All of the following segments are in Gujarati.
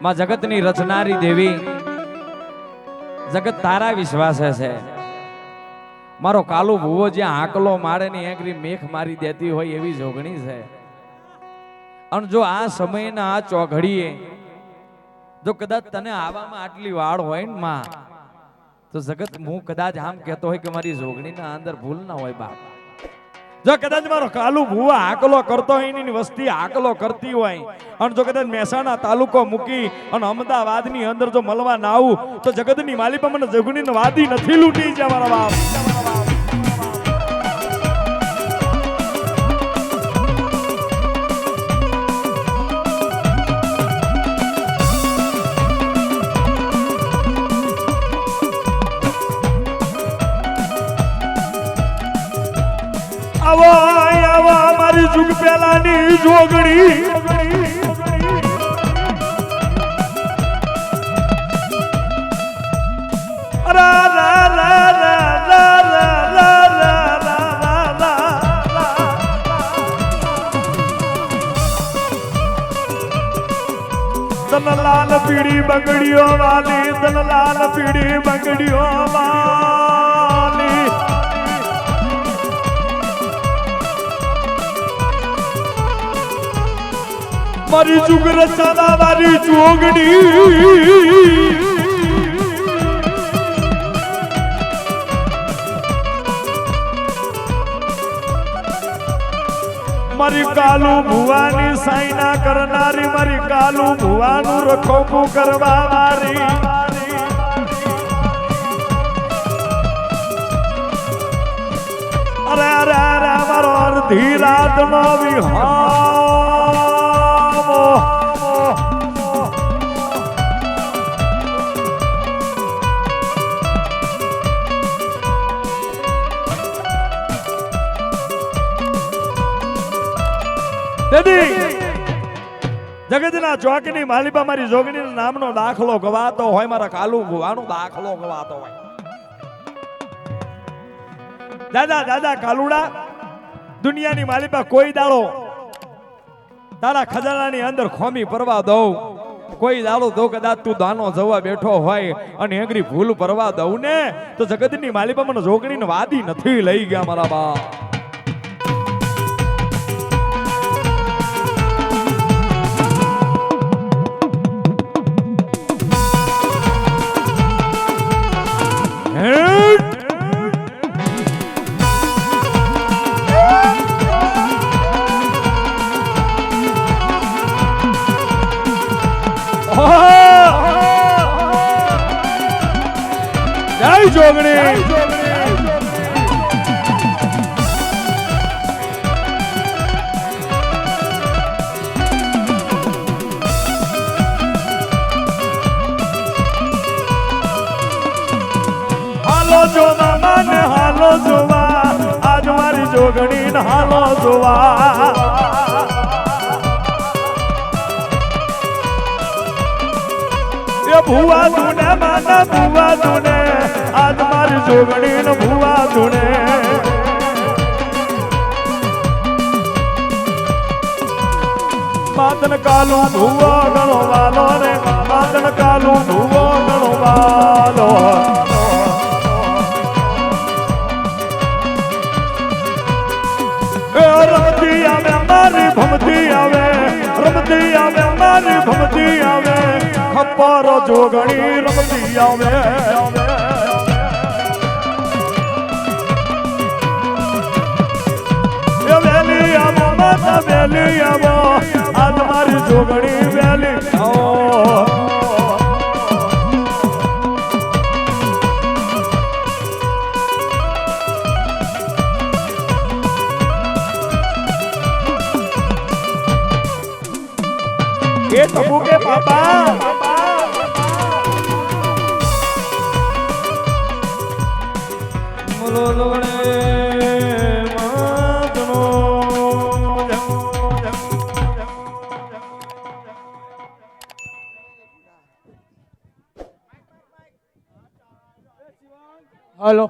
માં જગતની રચનારી દેવી, જગત તારા વિશ્વાસે છે. મારો કાલુ ભુવો જ્યાં આકલો મારે ને એકરી મેખ મારી દેતી હોય એવી જોગણી છે. અને જો આ સમયના આ ચોઘડીએ જો કદાચ તને આવામાં આટલી વાળ હોય ને માં, તો જગત હું કદાચ આમ કહેતો હોય કે મારી જોગણીના અંદર ભૂલ ના હોય બાપ. જો કદાચ મારો કાલુ ભુવા આકલો કરતો હોય એની વસ્તી આકલો કરતી હોય, અને જો કદાચ મહેસાણા તાલુકો મૂકી અને અમદાવાદ ની અંદર જો મળવા ના આવું, તો જગતની માલિપા મને જોગણીને વાદી નથી લૂટી જાય મારા બાપ. આવા મારી જુગ પેલાની જોગણી, દનલાલ પીડી બંગડીઓ વાલી, દનલાલ પીડી બંગડીઓ વાલી. મારી જુગ રચાના મારી જોગણી, મારી કાલુ ભુવાની સાઈના કરનારી, મારી કાલુ ભુવાનું રખોપું કરવા વારી. અરે અરે અરે મારો અડધી રાત નો વિહાર, જગતના ચોકની માલિપા મારી જોગણી નામનો દાખલો ગવાતો હોય, મારા કાલુ ભુવાનો દાખલો ગવાતો હોય. દાદા દાદા કાલુડા, દુનિયાની માલિપા કોઈ દાડો તારા ખજાનાની અંદર ખોમી પરવા દઉં, કોઈ દાડો તો કદાચ તું દાનો જવા બેઠો હોય અને એંગરી ભૂલ પરવા દઉં ને, તો જગતની માલિપા મને જોગણીને વાદી નથી લઈ ગયા મારા બા. જય જોગણી. હાલો જોવા માને હાલો જોવા, આજ મારી જોગણી ને હાલો જોવા. ભુવા તુને માના ભુવા તુને, આજ મારી જોગણી ને ભુવા તુને. માતન કાલુ ભુવો ગણો વાલો રે, માતન કાલુ ભુવો ગણો વાલો. રમતી આવે મારી ભમતી આવે, રમતી આવે મારી ભમતી આવે, ખપ્પર જોગણી રમતી આવે. વેલી આવો માતા વેલી આવો, આજ મારી જોગણી વેલી આવો. એ તબુ કે બાબા મોલો લોણે માતનો. हेलो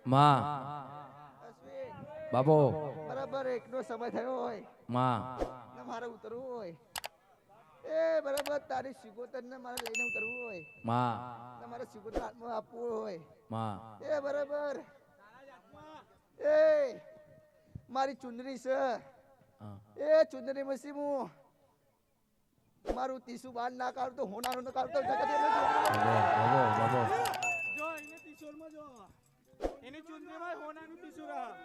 માં બાબો બરાબર એકનો સમય થયો હોય માં ને મારે ઉતરવું હોય એ બરાબર તારી સિગોતર ને મારે લઈને ઉતરવું હોય માં ને મારે સિગોતર હાથમાં આપવું હોય માં એ બરાબર એ મારી ચુંદડી છે હા. એ ચુંદડી મસી હું મારું તીસું બાર ના કાઢતો હોનાનું ના કાઢતો જગત બાબો, બાબો. જો એને તિશોરમાં જો એની ચુંદડીમાં હોનાનું તિશોર હા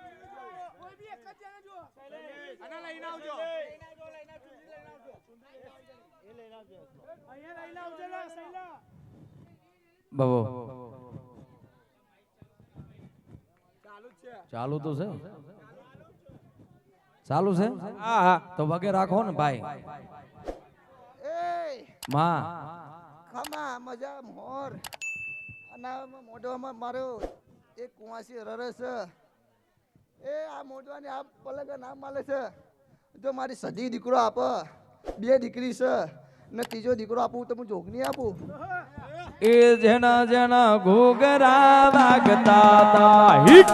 કોઈ બી એક જ જણા જો અને લઈને આવજો અહીંયા લઈને આવજો ને સૈલા બાબો ચાલુ જ છે ચાલુ તો છે ચાલુ છે હા હા તો વગે રાખો ને ભાઈ એ માં ખમા મજા મોર અને મોઢવામાં મારો એક કુવાસી રરસ એ આ મોઢવાની આ પલગ નામ માલે છે જો મારી સદી દીકરો આપ બે દીકરી છે ને ત્રીજો દીકરો આપું તો હું જોગની આપું એ જેના જેના ઘોઘરા વાગતા તા હિટ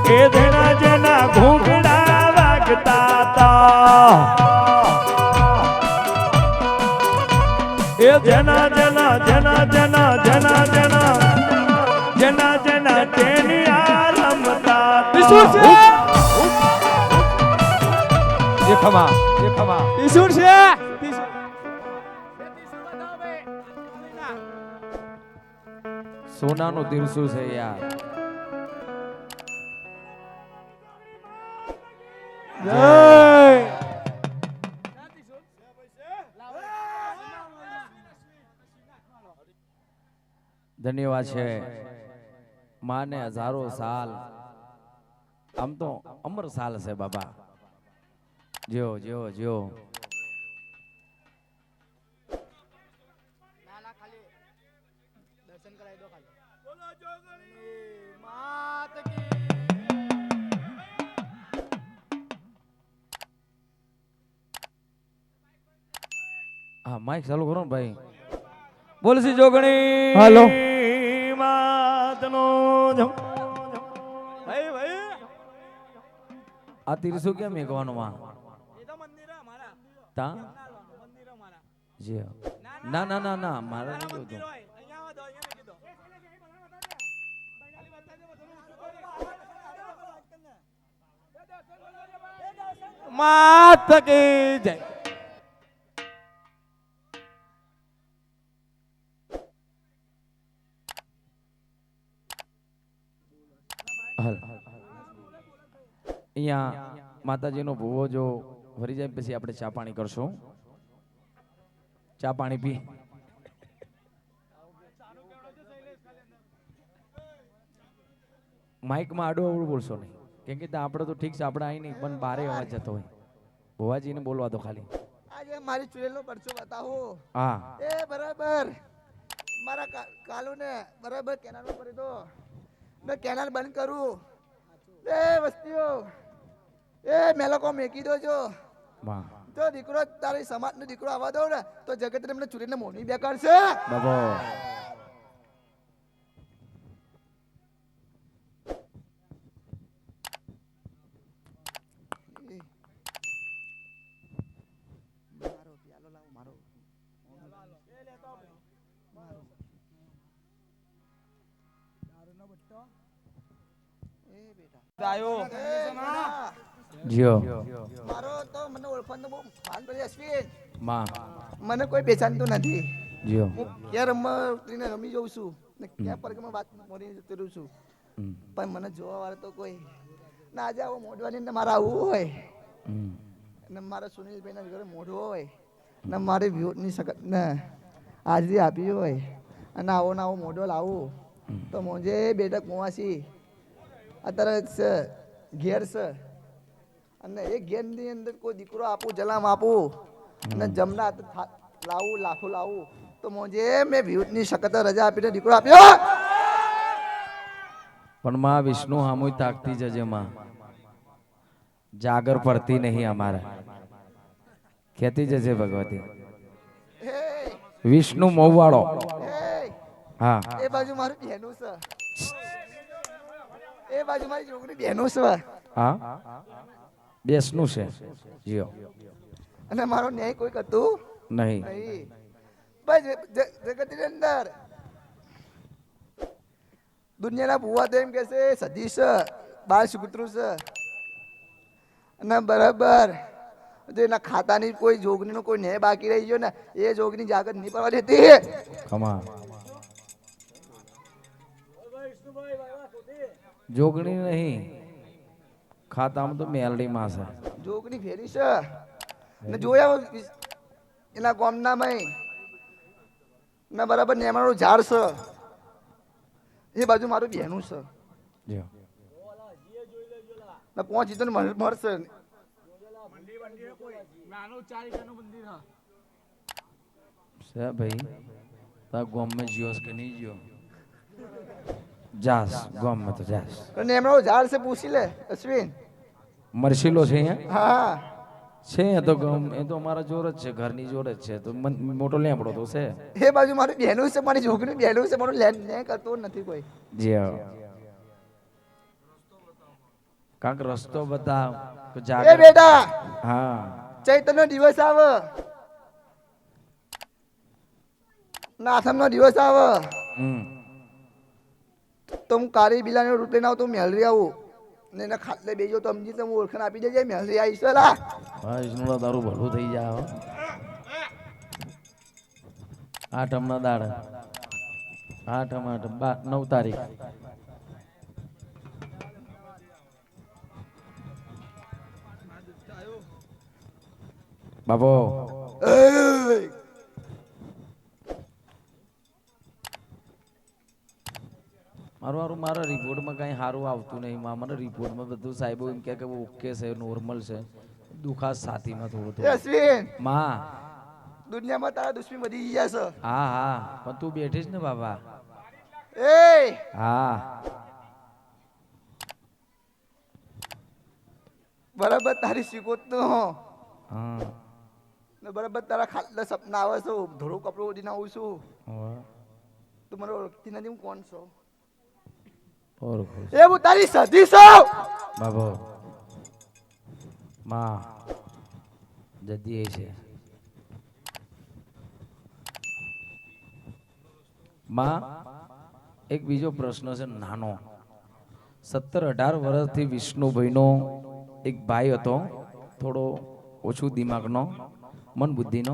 એ જેના જેના ઘૂંઘડા વાગતા તા એ જેના જેના જેના જેના જેના જેના જેના જેના તેની આ રમતા એ ખમા તિશોર છે સોનાનું તીરસું છે યાર ધન્યવાદ છે માને હજારો સાલ આમ તો અમર સાલ છે બાબા જ્યો જ્યો જ્યો દર્શન કરાવી દો ખાલી બોલો જોગણી માત કી હા માઈક ચાલુ કરો ને ભાઈ બોલસી જોગણી હાલો માતનો જમ ભાઈ ભાઈ આ તીરસું કેમ મેકવાનું માં એ તો મંદિર અમારા તા મંદિર અમારા જે ના ના ના ના મારે નહીં મંદિર જોતું હોય અહીંયા આવો તો અહીંયા મૂકી દો માત કી જય અહીંયા માતાજીનો ભૂવો જો ભરી જાય પછી આપણે ચા પાણી કરશું ચા પાણી પી માઇકમાં આડું અવળું બોલશો નહીં કેમ કે આપણે તો ઠીક છે આપણે અહીં નહીં પણ બારે અવાજ જતો હોય ભુવાજીને બોલવા દો ખાલી આજે મારી ચુડેલનો પરચો બતાવો હા એ બરાબર મારા કાલુ ને બરાબર કેનાલ પર દો મેં કેનાલ બંધ કરું એ વસ્તીઓ એ મેલકો મેકી દો જો વાહ તો દીકરો તારી સમાજનો દીકરો આવવા દો ને તો જગત એમને ચુરીને મોની બેકાડશે બાબો મારો પ્યાલો લાવો મારો એ બેટા જીઓ મારો તો મને ઓળખવાનું બહુ ભાન પડી અશ્વિન માં મને કોઈ બેચાનતું નથી જીઓ હું ક્યાં રમીને રમી જઉં છું ને ક્યાં પરગમાં વાત મોરી જતો રહું છું પણ મને જોવા વાળા તો કોઈ ના આજે આવો મોઢવાની ને મારે આવવું હોય અને મારા સુનિલભાઈના ઘરે મોઢું હોય ને મારી વ્યુની સખત ને હાજરી આપી હોય અને આવો ને આવો મોઢો લાવું તો મોજે બેઠક કુવાસી અત્યારે ઘેર છે અને એ ઘેરની અંદર કોઈ દીકરો આપું જલામ આપું અને જમના લાવું લાખો લાવું તો મોજે મેં વ્યુની સખત રજા આપીને દીકરો આપ્યો પણ માં વિષ્ણુ હામુય તાકતી જજે માં જાગર પડતી નહીં અમારે ખેતી જશે ભગવતી હે વિષ્ણુ મોવાળો હે હા એ બાજુ મારું બહેનું છે એ બાજુ મારી છોકરી બહેનો છે હા બેસનું છે જીઓ અને મારો ન્યાય કોઈ કરતું નહીં નહીં. બસ જગતની અંદર દુનિયાના ભુવા તો એમ કે છે સદી છે, 12 કૂતરું છે અને બરાબર જો એના ખાતાની કોઈ જોગણીનો કોઈ ન્યાય બાકી રહી ગયો ને એ જોગણી જાગત નહીં પડવા દેતી. કમા જોગણી નહીં ખાતામાં તો મેલડીમાં છે. જોગણી ફેરી છે ને જોયા એના ગામના મય ને બરાબર નેમાનું ઝાડ છે એ બાજુ મારું બહેનું છે જો ને પહોંચી તો મળશે. નાનું 4 ઈંટાનું મંદિર હા. છે ભાઈ તા ગામ में जियोस કે નહીં जियो જાસ ગામ में તો જાસ નેમાનું ઝાડ છે પૂછી લે અશ્વિન. મરશીલો છે અહીંયા હા છે એ તો ગામ એ તો અમારા જોર જ છે ઘરની જોર જ છે તો મોટો લેમડો તો છે એ બાજુ મારું બહેનું છે મારી છોકરી બહેનું છે મારું ન્યાય કરતું નથી કોઈ. જી કાંક રસ્તો બતાવ કે એ જાગર બેટા હા ચૈતન્ય દિવસ આવે નાથમ નો દિવસ આવે હમ તો હું કાળી બિલાનો રૂટ લઈને આવું તો મેલરી આવું ને એના ખાટલે બેજો તો સમજી તો હું ઓળખાણ આપી દેજે મેલરી આવીશ લા. હા વિષ્ણુના તારું ભલું થઈ જાય હો. આઠમના દાડા આઠમ 9 તારીખ બાપો એય! મારા રિપોર્ટમાં કઈ સારું આવતું નહીં મને રિપોર્ટમાં બધું સાહેબો એમ કે ઓકે છે નોર્મલ છે દુખાસ છાતીમાં થોડું એ થોડું અશ્વિન માં દુનિયામાં તારા દુશ્મન વધી ગયા છે. હા હા પણ તું બેઠી જ ને બાબા એ હા બરાબર તારી શીખોત નો હા ને બરાબર તારા ખાટલે સપના આવે છે ધોળું કપડું ઓઢીને આવું છું વાહ, તું મને ઓળખતી નથી હું કોણ છું. ઓળખું છું. એ હું તારી સધી છું. બાબો માં જતી છે માં એક બીજો પ્રશ્ન છે નાનો 17-18 વર્ષથી વિષ્ણુભાઈનો એક ભાઈ હતો થોડો ઓછું દિમાગનો મન બુદ્ધિનો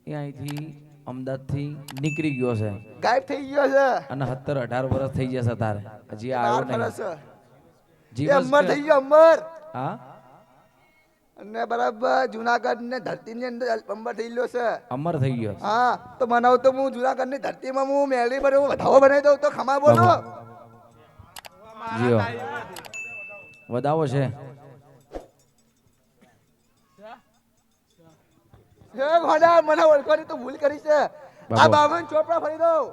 એ અહીંથી અમદાવાદથી નીકળી ગયો છે ગાયબ થઈ ગયો છે. અને 17-18 વર્ષ થઈ જશે તારે હજી આવ્યો 12 નહીં વર્ષ. એ જીવસ અમર કે- થઈ ગયો અમર. હા અને બરાબર જુનાગઢ ને ધરતી ની અંદર અંબર થઈ ગયો છે. અમર થઈ ગયો છે. હા તો બનાવ તો હું જુનાગઢ ની ધરતીમાં હું મેળી પર વધાવો બનાવી દઉં તો ખમા બોલો. જીઓ વધાવો છે હે ઘોડા મને ઓળખવાની તો ભૂલ કરી છે. બાબો. આ બાવન ચોપડા ફરી દઉં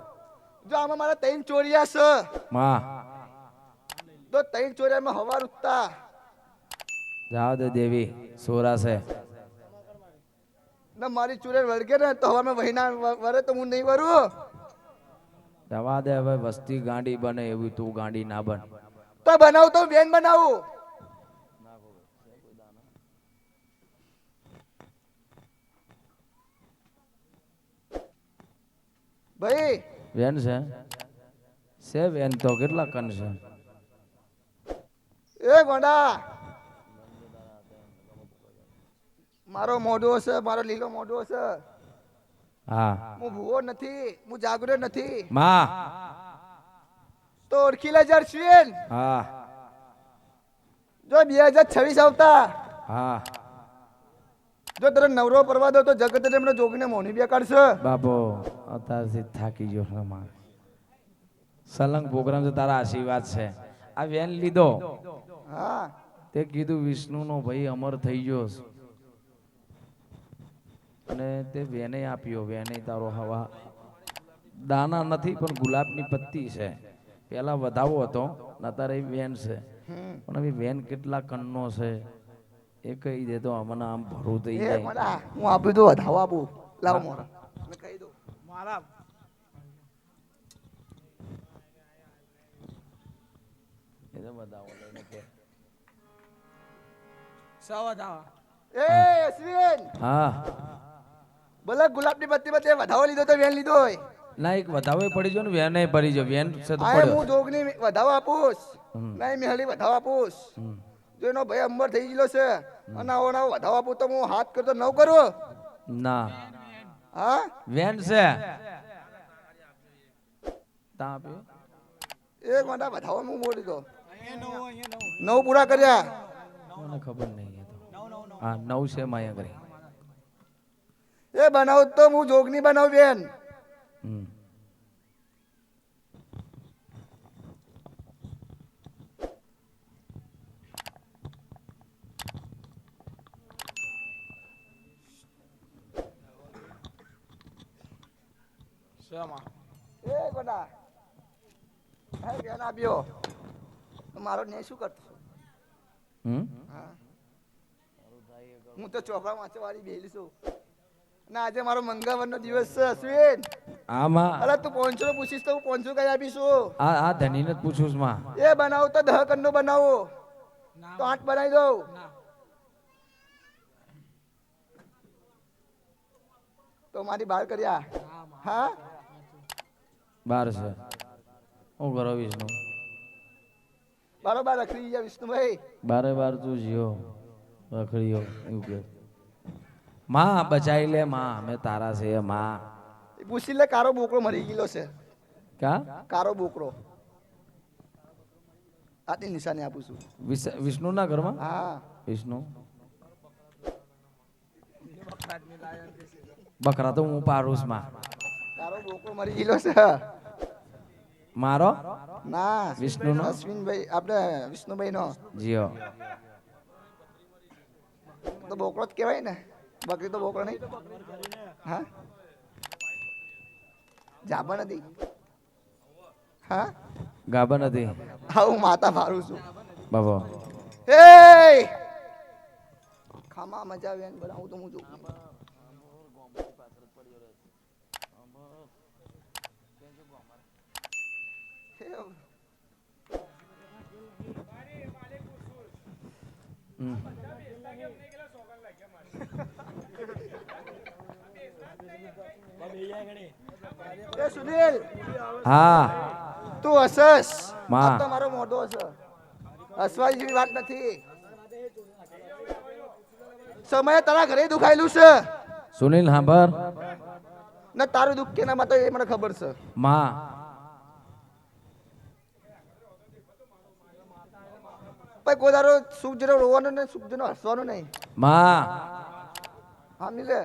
જો આમાં મારા 3 ચોરિયા છે માં તો 3 ચોરિયામાં હવાર ઉઠતા જાવ દે દેવી સોરા છે ને મારી ચુરે વળગે ને તો હવામાં વહીના વરે તો હું નહીં વરું. જવા દે હવે વસ્તી ગાંડી બને એવી તું ગાંડી ના બન તો બનાવું તો બેન બનાવું. ભાઈ વેન છે વેન તો કેટલા કન છે એ ગોડા મારો મોઢો છે મારો લીલો મોઢો છે. હા હું ભૂવો નથી હું જાગૃત નથી માં તો ઓળખી લે જર્શવીન. હા જો 2026 આવતા હા જો તને નવરો પરવા દો તો જગત એમને જોગીને મોની બેકાડશે. બાબો અત્યારથી થાકી ગયો છે માં સલંગ પ્રોગ્રામ છે તારા આશીર્વાદ છે આ વેન લીધો હા તે કીધું વિષ્ણુનો ભાઈ અમર થઈ ગયો છે. અને તે વેને આપ્યો વેને તારો હવા દાના નથી પણ ગુલાબની પત્તી છે પેલા વધાવો હતો અત્યારે વેન છે પણ હવે વેન કેટલા કણનો છે એ કહી દે તો અમને આમ ભરું થઈ એ જાય ગોડા હું આપી દો વધાવો આપું લાવ મોરા મેં કહી દઉં. છે બતાવો લઈને કે સવા દાવા એ અશ્વિન હા બોલે ગુલાબની બત્તી બત્તી વધાવો લીધો તો વેન લીધો હોય ના એક વધાવો પડી જો ને વેન પડી જો વેન છે તો આ પડ્યો હું જોગની વધાવો આપુસ હમ. નહીં મેહલી વધાવો આપુસ હમ. જો એનો ભાઈ અંબર થઈ ગયેલો છે અને આવો નવો વધાવો આપું તો હું હાથ કરતો નવ કરું ના હા વેન છે તા આપ્યો એક માટા વધાવો હું બોલી દો અહીંયા 9 નવ પૂરા કર્યા મને ખબર નહીં એ તો હા 9 છે માયા કરી એ બનાવ તો હું જોગની બનાવ બેન હમ. સમાં એ ગોડા હે બેન આપ્યો મારો ને શું કરતો હમ હા હું તો ચોપડા વાંચવા વાળી બેલી છું અને આજે મારો મંગળવારનો દિવસ છે અશ્વિન આમાં અરે તું 500 પૂછીશ તો હું 500 કઈ આપીશું આ ધણીને જ પૂછું છું માં એ બનાવું તો 10 કન્નો બનાવો તો 8 બનાવી દઉં ના તો મારી બાર કર્યા હા 12 છે હું કરો વિષ્ણુ બરોબર રખડી ગયા વિષ્ણુભાઈ 12 તું જીઓ રખડીયો એવું કે માં બચાઈ લે માં અમે તારા છે માં એ પૂછી લે કારો બોકડો મરી ગયેલો છે કા કારો બોકડો આટલી નિશાની આપું છું વિષ્ણુના ઘરમાં હા વિષ્ણુ બકરા તો હું પાડું છું માં કારો બોકડો મરી ગયેલો છે મારો ના વિષ્ણુનો? અશ્વિનભાઈ આપણે વિષ્ણુભાઈ નો જીઓ તો બોકડો જ કહેવાય ને બકરી તો બોકડો નહીં હા જાબા નથી હા ગાભા નથી હા હું માતા મારું છું બાબો એ ખામા મજા આવે ને બનાવું તો હું જોઉં હમ. એ સુનિલ હા તું હસસ માં. આ તો મારો મોઢો હશે હસવાની જેવી વાત નથી સમય તારા ઘરે દુખાયેલું છે સુનિલ હાંભર ને તારું દુઃખ કેનામાં તો એ મને ખબર છે માં ભાઈ કોઈ તારો સુખ જેનો રોવાનું ને સુખ જેનો હસવાનું નહીં માં સામી લે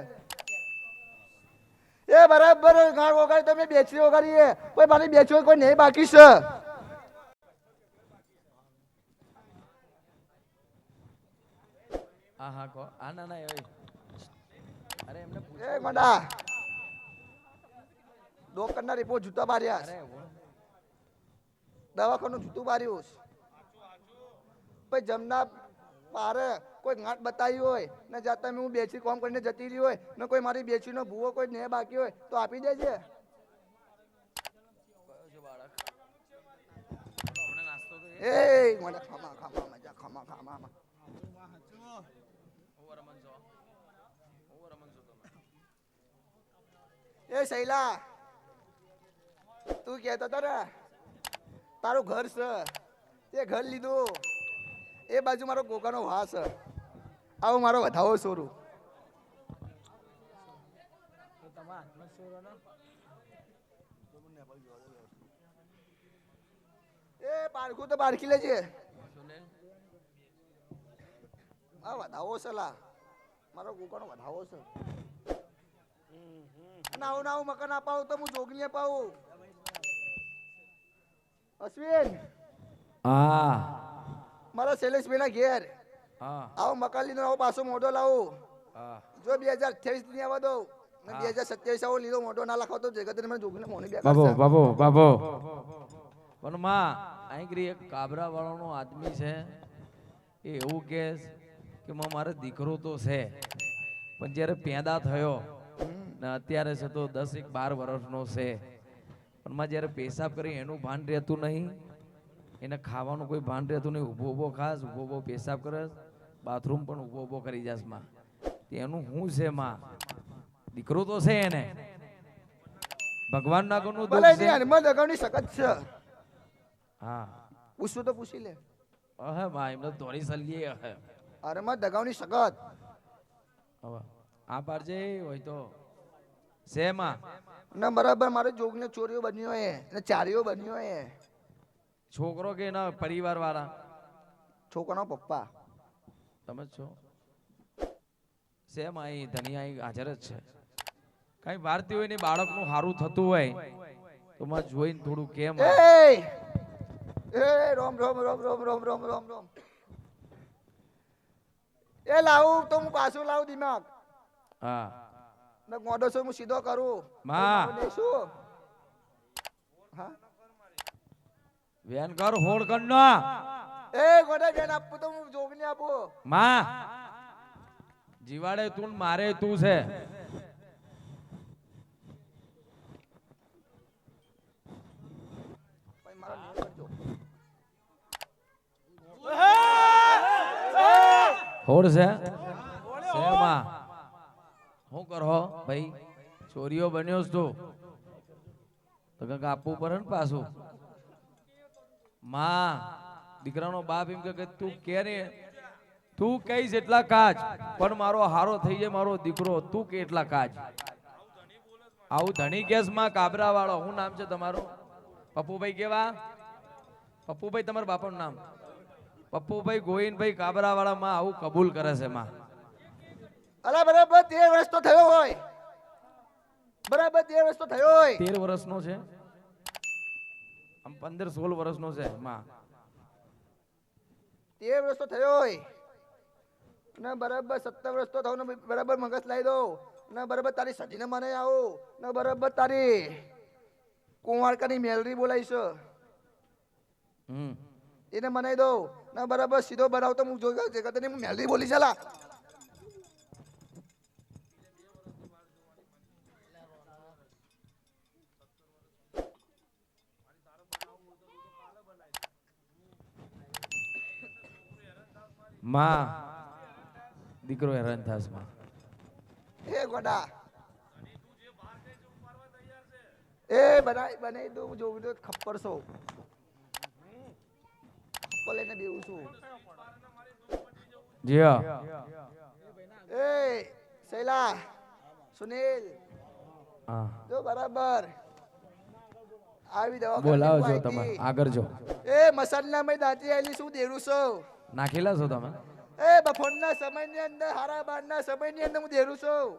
એ બરાબર ગાળ વગાડી તમે બેચરી વગાડીએ કોઈ મારી બેચરી કોઈ નહીં બાકી છે હા હા કો આ ના ના એવી અરે એમને પૂછ એ મંડા ડોકરના રીપો જૂતા બાર્યા અરે દવાખાનું જૂતું બાર્યું ભાઈ જમના પારે કોઈ ગાંઠ બતાવી હોય ને જાતા હું બેચી કોમ કરીને જતી રહી હોય ને કોઈ મારી બેચીનો ભૂવો કોઈ ને બાકી હોય તો આપી દેજે એ મને ખમા ખમા મજા ખમા ખમા એ શૈલા તું કહેતો હતો ને તારું ઘર છે તે ઘર લીધું એ બાજુ મારો કોકાનો વાહ છે આવો મારો વધાવો સોરું એ પારખું તો પારખી લેજે આ વધાવો છે લા મારો કોકાનો વધાવો છે નાવું નાવું મકાન અપાવું તો હું જોગની અપાવું અશ્વિન હા મારા શૈલેષભાઈ ના ઘેર હા આવો મકાન લીધો આવો પાછો મોઢો લાવું હા જો 2028 ની આવવા દઉં ને 2027 આવો લીધો મોઢો ના લખાવતો જગત મને જોગીને મોની બે બાબો બાબો બાબો પણ માં અહીં એક કાબરા વાળાનો આદમી છે એ એવું કે મારે દીકરો તો છે પણ જ્યારે પેદા થયો ને અત્યારે છે તો 10-12 વર્ષનો છે પણ માં જ્યારે પેશાબ કરી એનું ભાન રહેતું નહીં એને ખાવાનું કોઈ ભાન રહેતું નહીં, ઊભો ઊભો ખાસ, ઊભો ઊભો પેશાબ કરે, બાથરૂમ પણ ઊભો ઊભો કરી જાસ માં. તેનું શું છે માં? દીકરો તો છે એને, ભગવાન ના ગુણનું ભલે દુઃખ છે. નહીં હનુમાન દગાવની સખત છે. હા પૂછવું તો પૂછી લે. અહે માં એમને ધોરી સલ્લીએ અહે. હનુમાન દગાવની સખત. હવે આ પાડજે હોય તો છે માં. ને બરાબર મારે જોગને ચોરીઓ બની હોય ને ચારીઓ બની હોય. છોકરો કે એના પરિવાર વાળા? છોકરાનો પપ્પા. તમે જ છો? સેમ અહીં ધનિયા અહીં હાજર જ છે. કઈ વારતી હોય ને બાળકનું સારું થતું હોય તો માં જોઈને થોડું કેમ. એ રોમ રોમ રોમ રોમ રોમ રોમ રોમ રોમ. એ લાવું તો હું પાછું લાવું દિમાગ. હા ને ગોડો છું હું સીધો કરું. માં શું? હા વેન કર હોળ કર ના. એ ગોડા બેન આપું તો હું જોગને આપું. માં જીવાડે તું ને મારે તું છે. ભાઈ મારો નિયમ કરજો. હોળ છે માં. શું કરો ભાઈ? ચોરીઓ બન્યો તું તો કંઈક આપવું પડે ને પાછું. માં દીકરાનો બાપ એમ કે તું કે ને તું કઈશ એટલા કાજ, પણ મારો હારો થઈ જાય મારો દીકરો, તું કે એટલા કાજ. આવું ધણી કેસ માં કાબરા વાળો. શું નામ છે તમારું? પપ્પુભાઈ કેવા? પપ્પુભાઈ તમારા બાપાનું નામ? પપ્પુભાઈ ગોવિંદભાઈ કાબરા વાળા માં આવું કબૂલ કરે છે માં. અલા બરાબર 13 વર્ષ તો થયો હોય. બરાબર 13 વર્ષ તો થયો હોય. 13 વર્ષનો છે, આમ 15-16 વર્ષનો છે માં. 13 વર્ષ તો થયો હોય ને બરાબર 17 વર્ષ તો થયો ને બરાબર મગજ લાવી દો ને બરાબર તારી સજીને મને આવો ને બરાબર તારી કુંવારકાની મેલરી બોલાવીશ એને મનાઈ દો ને બરાબર સીધો બનાવતો હું જોઈ જગત હું મેલરી બોલી ચાલા. માં દીકરો હેરાન થાસ માં. એ ગોડા એ બનાવી દો હું જોઉં તો ખપ્પર છો ખપ્પર લઈને બેવું છું. જી હા. એ શૈલા સુનિલ હા જો બરાબર આવી દવા બોલાવો છો તમે આગળ જો. એ મસાલા મેં દાંતી આવેલી શું દેરું છું. નાખેલા છો તમે? એ બફોરના સમયની અંદર હારા બારના સમયની અંદર હું દેરું છું.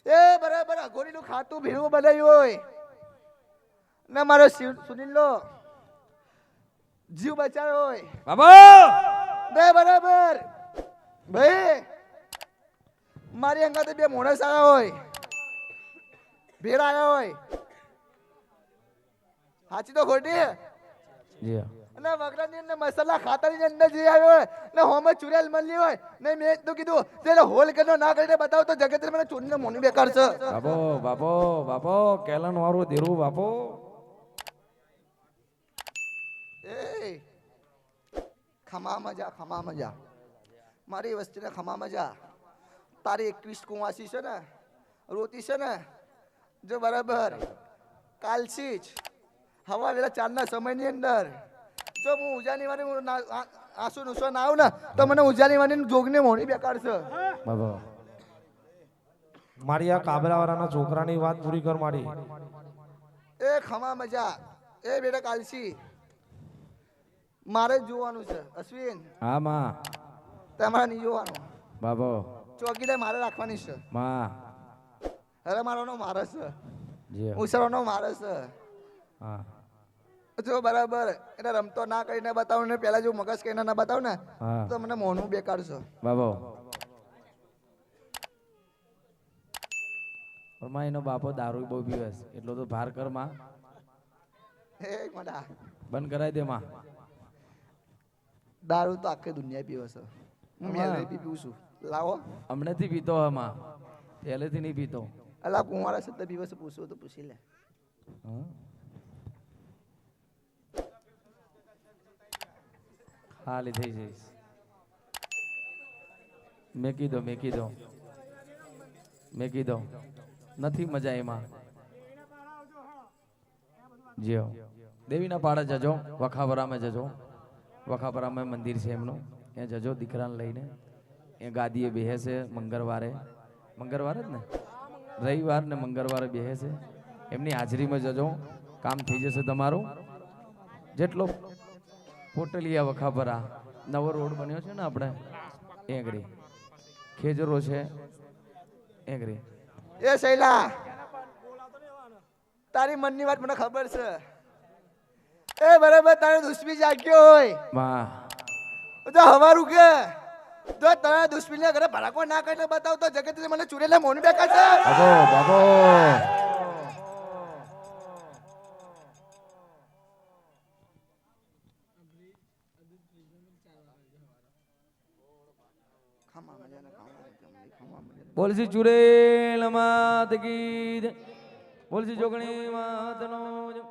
એ બરાબર અઘોરીનું ખાતું ભીડું બનાવ્યું હોય ને મારો સુનિલ જીવ બચાવ્યો હોય. બાબા બે બરાબર ભાઈ મારી અંગાતે 2 માણસ આવ્યા હોય, ભેળ આવ્યા હોય. સાચી તો ખોટી? જી હા. અને વગડાની અંદર મસાલા ખાતરની અંદર જે આવ્યો હોય ને હોમે ચુરેલ મળી હોય ને મેં તો કીધું તેને હોલ કરનો ના કરીને બતાવ તો જગત મને ચોરીને મોની બેકાર છે. બાપો બાપો બાપો કેલન વાળું દેરું બાપો. એ ખમા મજા મારી વસ્તીને ખમા મજા. તારી 21 કુંવાસી છે ને રોતી છે ને જો બરાબર કાલસી જ હવા વેલા 4ના સમયની અંદર જો હું ઉજાની વાળી આંસુ નુસો ના આવું ને તો મને ઉજાની વાળી જોગને મોની બેકાર છે. બાબા મારી આ કાબરાવાળાના છોકરાની વાત પૂરી કર મારી. એ ખમા મજા એ બેટા કાલસી મારે જ જોવાનું છે. અશ્વિન હા માં. તમારે નહીં જોવાનું. બાબો ચોકીદાર મારે રાખવાની છે. માં અરે મારોનો મારે છે, જી હા. મુસરોનો મારે છે. હા જો બરાબર એને રમતો ના કરીને બતાવું ને પેલા જો મગજ કહીને ના બતાવું ને હા તો મને મોનું બેકાર છે. બાબો માં એનો બાપો દારૂ બહુ પીવે છે એટલો તો ભાર કર માં. હે મડા બંધ કરાવી દે માં. દારૂ તો આખી દુનિયા પીવે છે. હું મેલરી પીવું છું. લાવો હમણાંથી પીતો હે માં, પહેલેથી નહીં પીતો. અલા કુંવારા છે તો પીવે છે પૂછવું તો પૂછી લે. હા હાલી થઈ જઈશ. મેકી દો નથી મજા એમાં. જીઓ દેવીના પાડે જજો, વખાવરામાં જજો. વખાવરામાં મંદિર છે એમનું, ત્યાં જજો દીકરાને લઈને. એ ગાદીએ બેહે છે મંગળવારે જ ને, રવિવાર ને મંગળવારે બેહે છે. એમની હાજરીમાં જજો, કામ થઈ જશે તમારું. જેટલો પોટલિયા વખાપરા નવો રોડ બન્યો છે ને આપણે એંગડી ખેજરો છે એંગડી. એ શૈલા, તારી મનની વાત મને ખબર છે. એ બરાબર તારે દુશ્મી જાગ્યો હોય વાહ તો હવારું કે જો તારા દુશ્મની ઘરે ભડાકો ના કરીને બતાવ તો જગત મને ચુરેલા મોન બેકા છે. બાબો બોલસી ચુરેલ માત કી જય. બોલસી જોગણી માતનો જય.